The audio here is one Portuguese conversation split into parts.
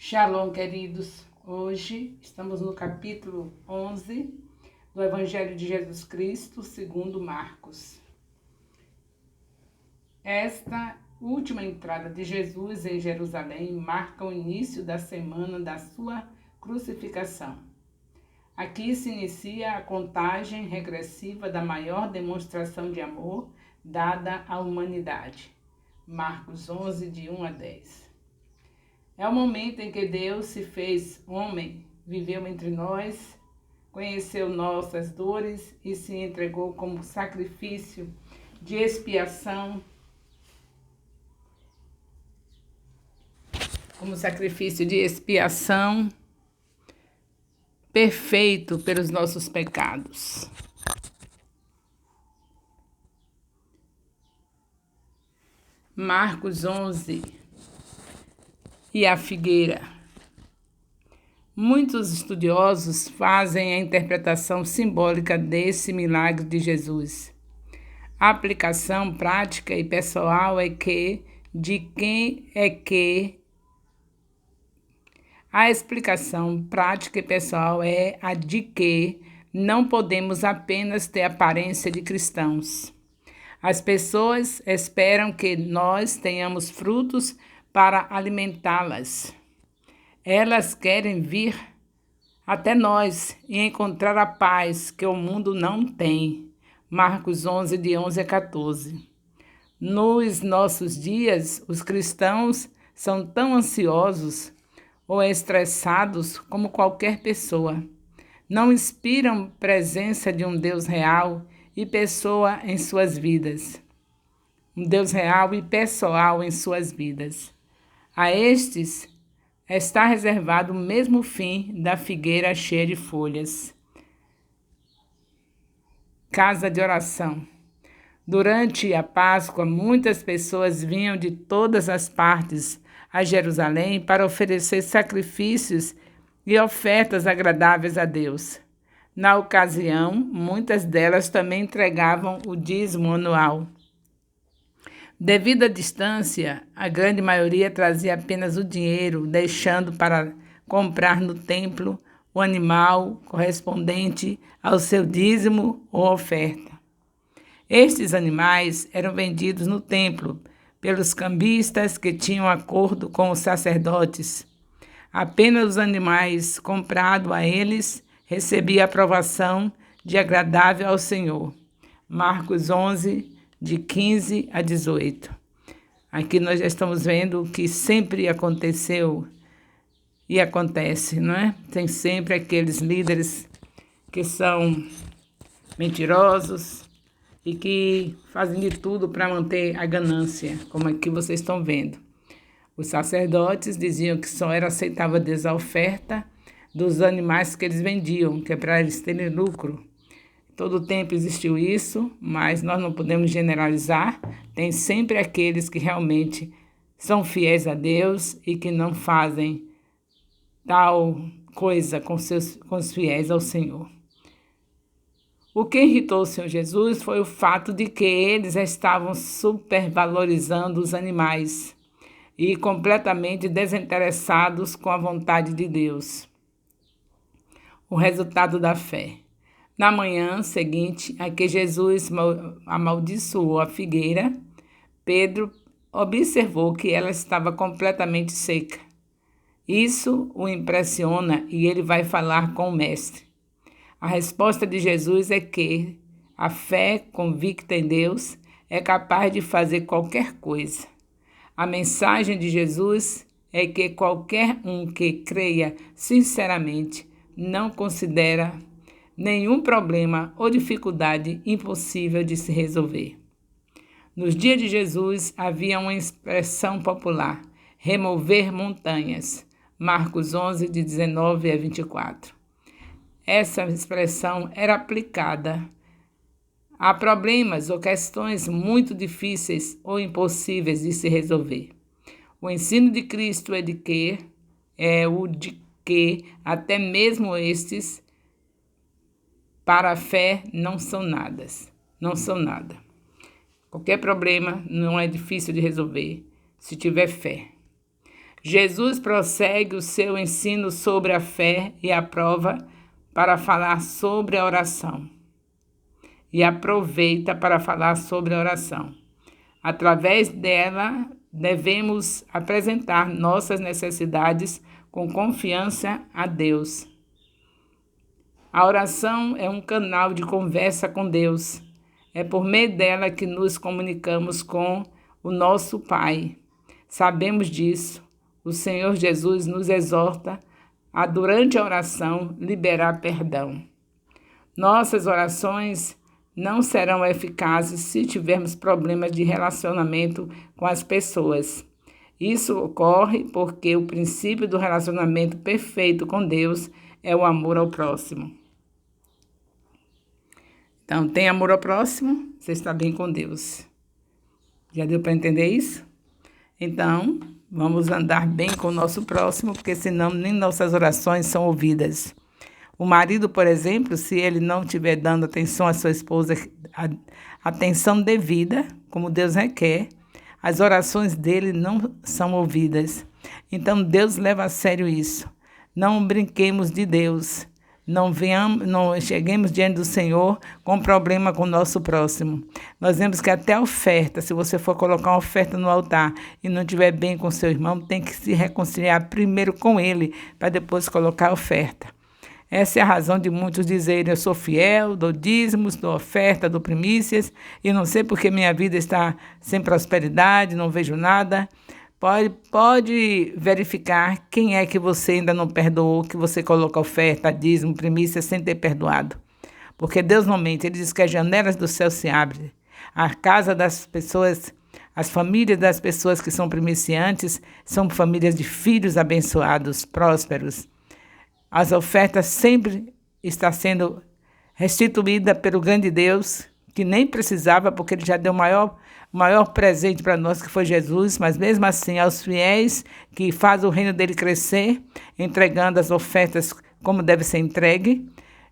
Shalom, queridos. Hoje estamos no capítulo 11 do Evangelho de Jesus Cristo, segundo Marcos. Esta última entrada de Jesus em Jerusalém marca o início da semana da sua crucificação. Aqui se inicia a contagem regressiva da maior demonstração de amor dada à humanidade. Marcos 11, de 1 a 10. É o momento em que Deus se fez homem, viveu entre nós, conheceu nossas dores e se entregou como sacrifício de expiação, perfeito pelos nossos pecados. Marcos 11 e a figueira. Muitos estudiosos fazem a interpretação simbólica desse milagre de Jesus. A aplicação prática e pessoal é que, de quem é que... A explicação prática e pessoal é a de que não podemos apenas ter aparência de cristãos. As pessoas esperam que nós tenhamos frutos para alimentá-las. Elas querem vir até nós e encontrar a paz que o mundo não tem. Marcos 11, de 11 a 14. Nos nossos dias, os cristãos são tão ansiosos ou estressados como qualquer pessoa. Não inspiram presença de um Deus real e pessoa em suas vidas. Um Deus real e pessoal em suas vidas. A estes está reservado o mesmo fim da figueira cheia de folhas. Casa de oração. Durante a Páscoa, muitas pessoas vinham de todas as partes a Jerusalém para oferecer sacrifícios e ofertas agradáveis a Deus. Na ocasião, muitas delas também entregavam o dízimo anual. Devido à distância, a grande maioria trazia apenas o dinheiro, deixando para comprar no templo o animal correspondente ao seu dízimo ou oferta. Estes animais eram vendidos no templo pelos cambistas que tinham acordo com os sacerdotes. Apenas os animais comprados a eles recebiam a aprovação de agradável ao Senhor. Marcos 11, de 15 a 18. Aqui nós já estamos vendo o que sempre aconteceu e acontece, não é? Tem sempre aqueles líderes que são mentirosos e que fazem de tudo para manter a ganância, como aqui vocês estão vendo. Os sacerdotes diziam que só era aceitável Deus a oferta dos animais que eles vendiam, que é para eles terem lucro. Todo o tempo existiu isso, mas nós não podemos generalizar. Tem sempre aqueles que realmente são fiéis a Deus e que não fazem tal coisa com os fiéis ao Senhor. O que irritou o Senhor Jesus foi o fato de que eles estavam supervalorizando os animais e completamente desinteressados com a vontade de Deus. O resultado da fé. Na manhã seguinte a que Jesus amaldiçoou a figueira, Pedro observou que ela estava completamente seca. Isso o impressiona e ele vai falar com o mestre. A resposta de Jesus é que a fé convicta em Deus é capaz de fazer qualquer coisa. A mensagem de Jesus é que qualquer um que creia sinceramente não considera nenhum problema ou dificuldade impossível de se resolver. Nos dias de Jesus havia uma expressão popular, remover montanhas. Marcos 11, de 19 a 24. Essa expressão era aplicada a problemas ou questões muito difíceis ou impossíveis de se resolver. O ensino de Cristo é o de que até mesmo estes para a fé não são nada. Qualquer problema não é difícil de resolver se tiver fé. Jesus prossegue o seu ensino sobre a fé e a prova para falar sobre a oração. E aproveita para falar sobre a oração. Através dela, devemos apresentar nossas necessidades com confiança a Deus. A oração é um canal de conversa com Deus. É por meio dela que nos comunicamos com o nosso Pai. Sabemos disso. O Senhor Jesus nos exorta a, durante a oração, liberar perdão. Nossas orações não serão eficazes se tivermos problemas de relacionamento com as pessoas. Isso ocorre porque o princípio do relacionamento perfeito com Deus é o amor ao próximo. Então, tem amor ao próximo, você está bem com Deus. Já deu para entender isso? Então, vamos andar bem com o nosso próximo, porque senão nem nossas orações são ouvidas. O marido, por exemplo, se ele não estiver dando atenção à sua esposa, atenção devida, como Deus requer, as orações dele não são ouvidas. Então, Deus leva a sério isso. Não brinquemos de Deus. Não cheguemos diante do Senhor com problema com o nosso próximo. Nós vemos que até a oferta, se você for colocar uma oferta no altar e não estiver bem com seu irmão, tem que se reconciliar primeiro com ele, para depois colocar a oferta. Essa é a razão de muitos dizerem: eu sou fiel, dou dízimos, dou oferta, dou primícias, e não sei porque minha vida está sem prosperidade, não vejo nada. Pode verificar quem é que você ainda não perdoou, que você coloca oferta, dízimo, primícia sem ter perdoado. Porque Deus não mente, Ele diz que as janelas do céu se abrem. A casa das pessoas, as famílias das pessoas que são primiciantes, são famílias de filhos abençoados, prósperos. As ofertas sempre estão sendo restituídas pelo grande Deus, que nem precisava, porque Ele já deu o maior presente para nós, que foi Jesus, mas mesmo assim, aos fiéis que fazem o reino dele crescer, entregando as ofertas como deve ser entregue,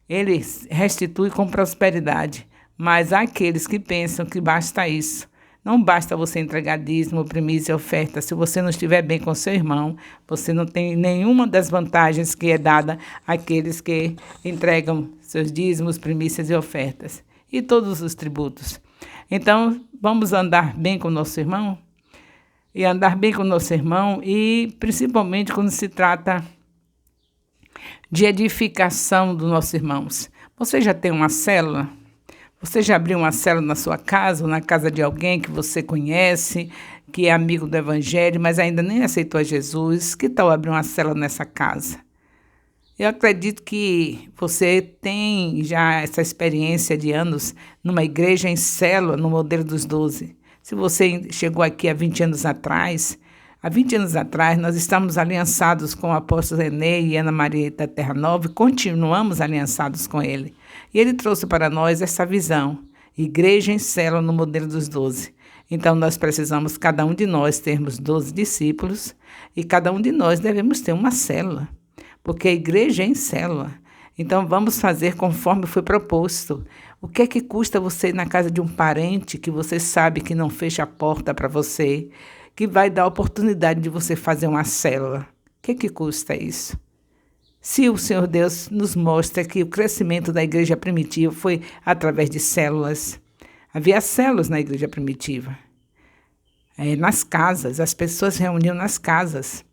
Ele restitui com prosperidade. Mas há aqueles que pensam que basta isso. Não basta você entregar dízimo, primícia e oferta. Se você não estiver bem com seu irmão, você não tem nenhuma das vantagens que é dada àqueles que entregam seus dízimos, primícias e ofertas. E todos os tributos. Então, vamos andar bem com o nosso irmão? E andar bem com o nosso irmão, e principalmente quando se trata de edificação dos nossos irmãos. Você já tem uma célula? Você já abriu uma célula na sua casa ou na casa de alguém que você conhece, que é amigo do Evangelho, mas ainda nem aceitou a Jesus? Que tal abrir uma célula nessa casa? Eu acredito que você tem já essa experiência de anos numa igreja em célula, no modelo dos 12. Se você chegou aqui há 20 anos atrás, nós estamos aliançados com o apóstolo René e Ana Maria da Terra Nova e continuamos aliançados com ele. E ele trouxe para nós essa visão, igreja em célula no modelo dos 12. Então, nós precisamos, cada um de nós, termos 12 discípulos e cada um de nós devemos ter uma célula. Porque a igreja é em célula. Então, vamos fazer conforme foi proposto. O que é que custa você ir na casa de um parente que você sabe que não fecha a porta para você, que vai dar a oportunidade de você fazer uma célula? O que é que custa isso? Se o Senhor Deus nos mostra que o crescimento da igreja primitiva foi através de células. Havia células na igreja primitiva. Nas casas, as pessoas se reuniam nas casas.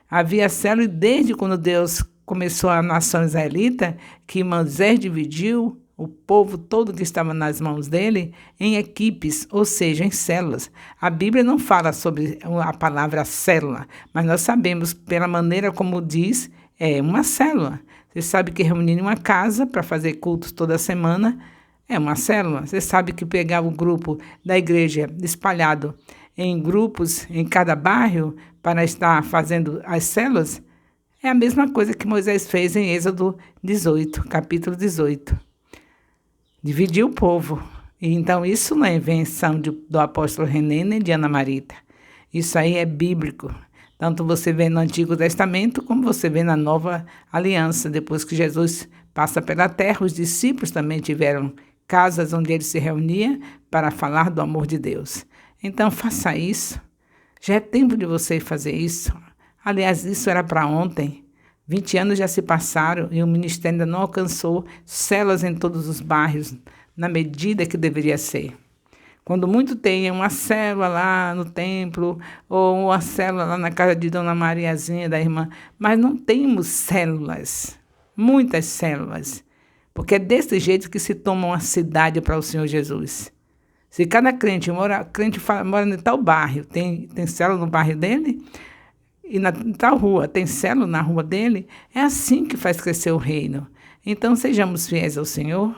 Havia célula e desde quando Deus começou a nação israelita, que Moisés dividiu o povo todo que estava nas mãos dele em equipes, ou seja, em células. A Bíblia não fala sobre a palavra célula, mas nós sabemos, pela maneira como diz, é uma célula. Você sabe que reunir em uma casa para fazer cultos toda semana é uma célula. Você sabe que pegar o grupo da igreja espalhado em grupos em cada bairro para estar fazendo as células, é a mesma coisa que Moisés fez em Êxodo 18, capítulo 18. Dividiu o povo. E então, isso não é invenção do apóstolo René nem de Ana Marita. Isso aí é bíblico. Tanto você vê no Antigo Testamento, como você vê na Nova Aliança. Depois que Jesus passa pela terra, os discípulos também tiveram casas onde ele se reunia para falar do amor de Deus. Então, faça isso. Já é tempo de você fazer isso. Aliás, isso era para ontem. 20 anos já se passaram e o ministério ainda não alcançou células em todos os bairros, na medida que deveria ser. Quando muito tem uma célula lá no templo, ou uma célula lá na casa de Dona Mariazinha, da irmã, mas não temos células, muitas células, porque é desse jeito que se toma uma cidade para o Senhor Jesus. Se cada crente mora em tal bairro, tem célula no bairro dele, e na tal rua, tem célula na rua dele, é assim que faz crescer o reino. Então, sejamos fiéis ao Senhor.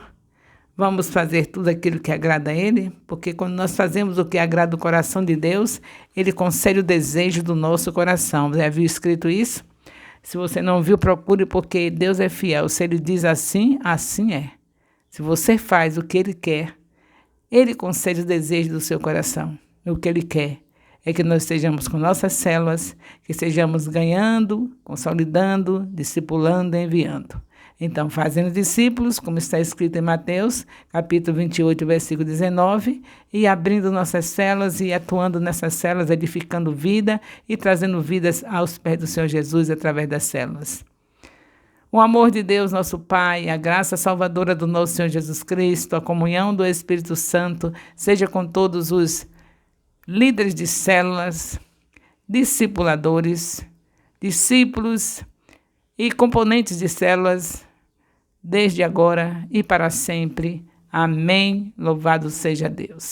Vamos fazer tudo aquilo que agrada a Ele, porque quando nós fazemos o que agrada o coração de Deus, Ele concede o desejo do nosso coração. Já viu escrito isso? Se você não viu, procure, porque Deus é fiel. Se Ele diz assim, assim é. Se você faz o que Ele quer, Ele concede o desejo do seu coração. O que Ele quer é que nós estejamos com nossas células, que estejamos ganhando, consolidando, discipulando e enviando. Então, fazendo discípulos, como está escrito em Mateus, capítulo 28, versículo 19, e abrindo nossas células e atuando nessas células, edificando vida e trazendo vidas aos pés do Senhor Jesus através das células. O amor de Deus, nosso Pai, a graça salvadora do nosso Senhor Jesus Cristo, a comunhão do Espírito Santo, seja com todos os líderes de células, discipuladores, discípulos e componentes de células, desde agora e para sempre. Amém. Louvado seja Deus.